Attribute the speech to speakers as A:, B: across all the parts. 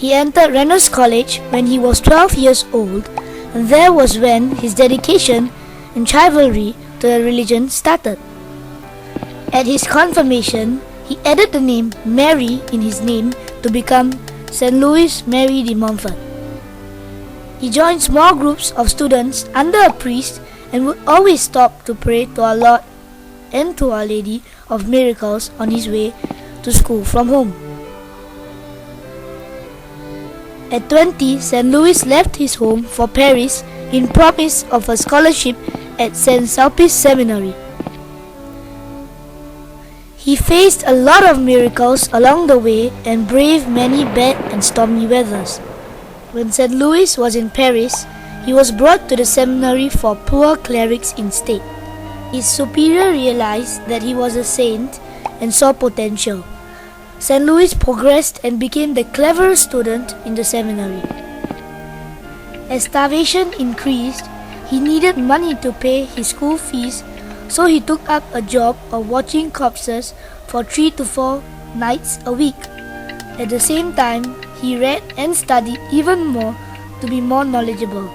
A: He entered Reynolds College when he was 12 years old, and there was when his dedication and chivalry to the religion started. At his confirmation, he added the name Mary in his name to become St. Louis Mary de Montfort. He joined small groups of students under a priest and would always stop to pray to our Lord and to Our Lady of Miracles on his way to school from home. At 20, St. Louis left his home for Paris in promise of a scholarship at St. Sulpice Seminary. He faced a lot of miracles along the way and braved many bad and stormy weathers. When St. Louis was in Paris, he was brought to the seminary for poor clerics instead. His superior realized that he was a saint and saw potential. St. Louis progressed and became the cleverest student in the seminary. As starvation increased, he needed money to pay his school fees, so he took up a job of watching corpses for 3 to 4 nights a week. At the same time, he read and studied even more to be more knowledgeable.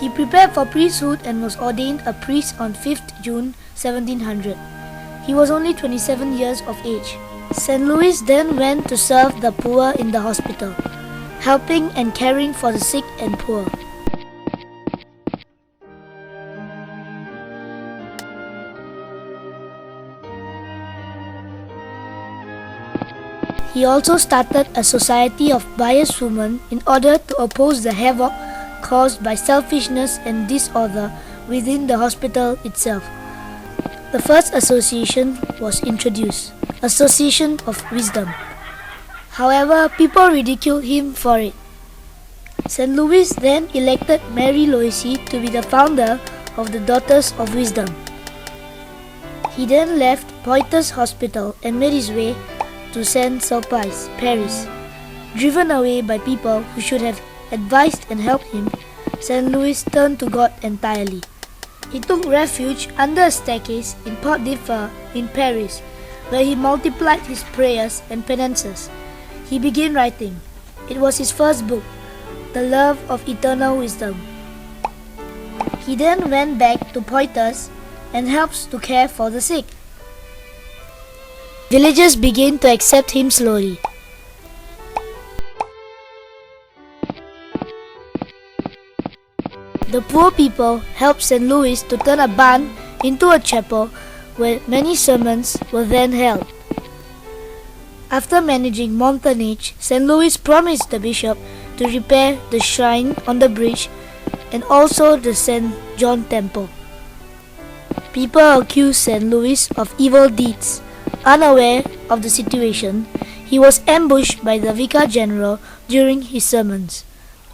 A: He prepared for priesthood and was ordained a priest on 5th June 1700. He was only 27 years of age. St. Louis then went to serve the poor in the hospital, helping and caring for the sick and poor. He also started a society of pious women in order to oppose the havoc caused by selfishness and disorder within the hospital itself. The first association was introduced, Association of Wisdom. However, people ridiculed him for it. St. Louis then elected Mary Loisy to be the founder of the Daughters of Wisdom. He then left Poitiers Hospital and made his way to St. Sulpice, Paris. Driven away by people who should have advised and helped him, St. Louis turned to God entirely. He took refuge under a staircase in Porte de Fer in Paris, where he multiplied his prayers and penances. He began writing. It was his first book, The Love of Eternal Wisdom. He then went back to Poitiers and helped to care for the sick. Villagers began to accept him slowly. The poor people helped St. Louis to turn a barn into a chapel where many sermons were then held. After managing Montaigne, St. Louis promised the bishop to repair the shrine on the bridge and also the St. John Temple. People accused St. Louis of evil deeds. Unaware of the situation, he was ambushed by the Vicar General during his sermons.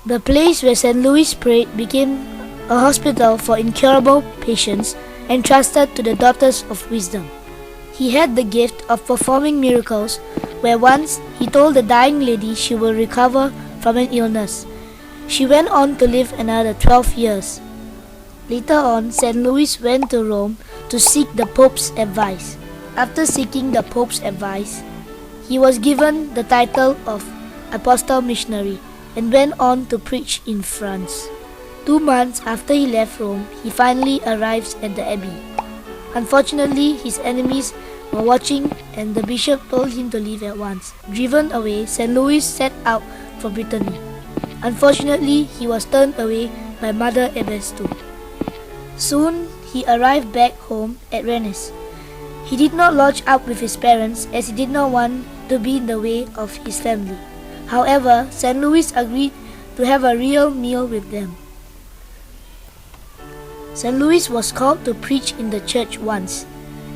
A: The place where St. Louis prayed became a hospital for incurable patients entrusted to the Daughters of Wisdom. He had the gift of performing miracles, where once he told the dying lady she will recover from an illness. She went on to live another 12 years. Later on, St. Louis went to Rome to seek the Pope's advice. After seeking the Pope's advice, he was given the title of Apostle Missionary and went on to preach in France. 2 months after he left Rome, he finally arrives at the abbey. Unfortunately, his enemies were watching and the bishop told him to leave at once. Driven away, St. Louis set out for Brittany. Unfortunately, he was turned away by Mother Abbess too. Soon, he arrived back home at Rennes. He did not lodge up with his parents as he did not want to be in the way of his family. However, St. Louis agreed to have a real meal with them. St. Louis was called to preach in the church once.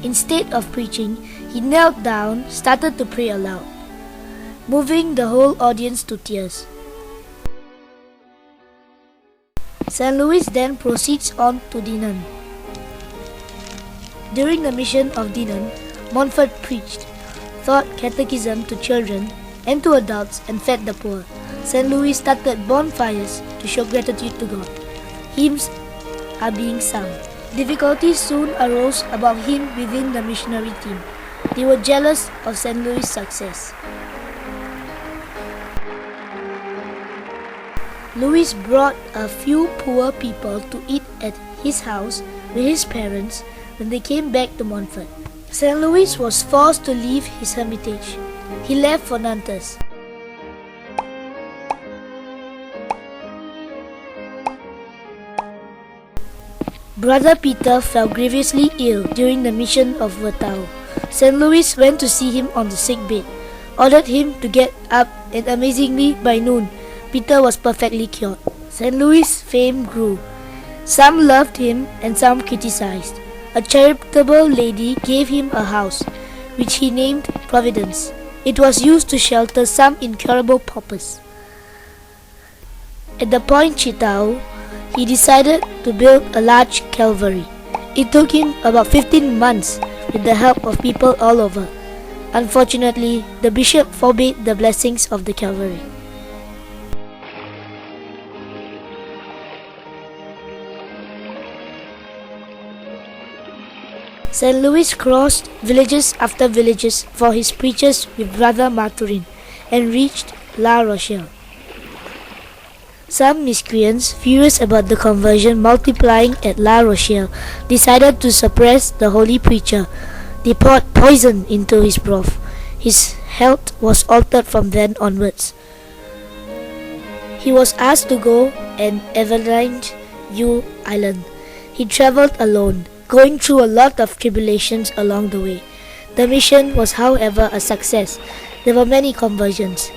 A: Instead of preaching, he knelt down, started to pray aloud, moving the whole audience to tears. St. Louis then proceeds on to Dinan. During the mission of Dinan, Montfort preached, taught catechism to children and to adults and fed the poor. St. Louis started bonfires to show gratitude to God. Hymns are being sung. Difficulties soon arose about him within the missionary team. They were jealous of St. Louis' success. Louis brought a few poor people to eat at his house with his parents when they came back to Montfort. St. Louis was forced to leave his hermitage. He left for Nantes. Brother Peter fell grievously ill during the mission of Vertao. St. Louis went to see him on the sick bed, ordered him to get up, and amazingly, by noon, Peter was perfectly cured. St. Louis' fame grew. Some loved him and some criticized. A charitable lady gave him a house, which he named Providence. It was used to shelter some incurable paupers. At the Point Chitao, he decided to build a large calvary. It took him about 15 months with the help of people all over. Unfortunately, the bishop forbade the blessings of the calvary. St. Louis crossed villages after villages for his preachers with Brother Mathurin and reached La Rochelle. Some miscreants, furious about the conversion multiplying at La Rochelle, decided to suppress the holy preacher. They poured poison into his broth. His health was altered from then onwards. He was asked to go and evangelize Yu Island. He travelled alone, going through a lot of tribulations along the way. The mission was, however, a success. There were many conversions.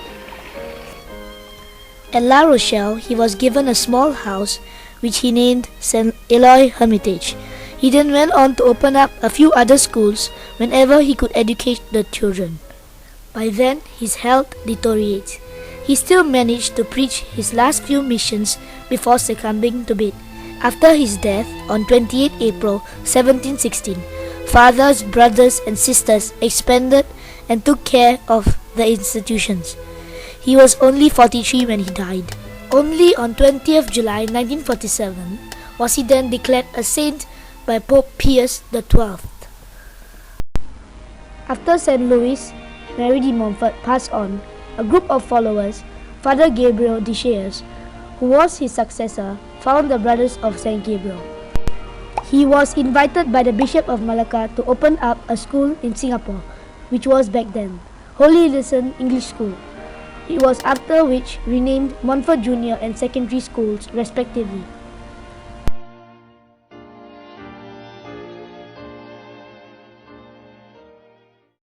A: At La Rochelle, he was given a small house which he named St. Eloi Hermitage. He then went on to open up a few other schools whenever he could educate the children. By then, his health deteriorates. He still managed to preach his last few missions before succumbing to bed. After his death on 28 April 1716, fathers, brothers and sisters expanded and took care of the institutions. He was only 43 when he died. Only on 20th July 1947 was he then declared a saint by Pope Pius XII. After St. Louis, Mary de Montfort passed on, a group of followers, Father Gabriel de Chailles, who was his successor, found the Brothers of St. Gabriel. He was invited by the Bishop of Malacca to open up a school in Singapore, which was back then Holy Innocents English School. It was after which renamed Montfort Junior and Secondary Schools respectively.